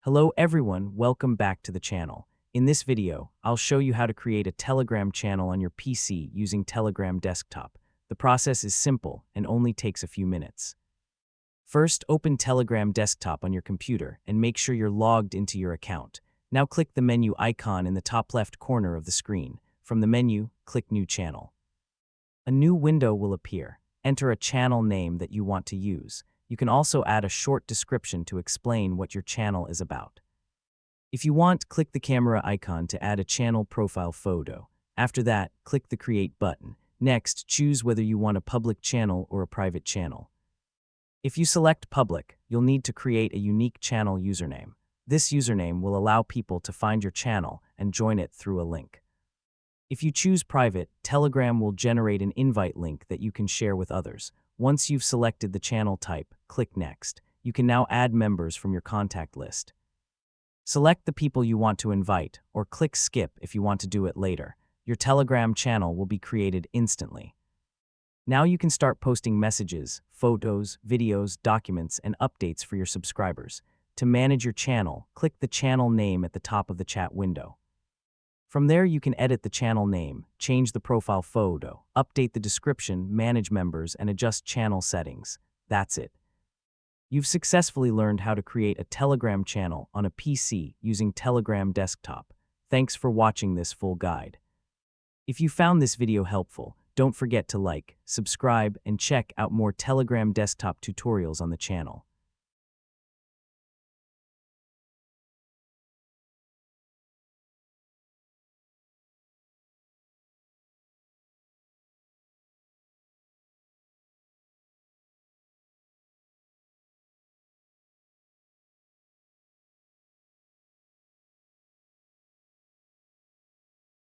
Hello everyone, welcome back to the channel. In this video, I'll show you how to create a Telegram channel on your PC using Telegram Desktop. The process is simple and only takes a few minutes. First, open Telegram Desktop on your computer and make sure you're logged into your account. Now click the menu icon in the top left corner of the screen. From the menu, click New Channel. A new window will appear. Enter a channel name that you want to use. You can also add a short description to explain what your channel is about. If you want, click the camera icon to add a channel profile photo. After that, click the Create button. Next, choose whether you want a public channel or a private channel. If you select public, you'll need to create a unique channel username. This username will allow people to find your channel and join it through a link. If you choose private, Telegram will generate an invite link that you can share with others. Once you've selected the channel type, click Next. You can now add members from your contact list. Select the people you want to invite, or click Skip if you want to do it later. Your Telegram channel will be created instantly. Now you can start posting messages, photos, videos, documents, and updates for your subscribers. To manage your channel, click the channel name at the top of the chat window. From there, you can edit the channel name, change the profile photo, update the description, manage members, and adjust channel settings. That's it. You've successfully learned how to create a Telegram channel on a PC using Telegram Desktop. Thanks for watching this full guide. If you found this video helpful, don't forget to like, subscribe, and check out more Telegram Desktop tutorials on the channel.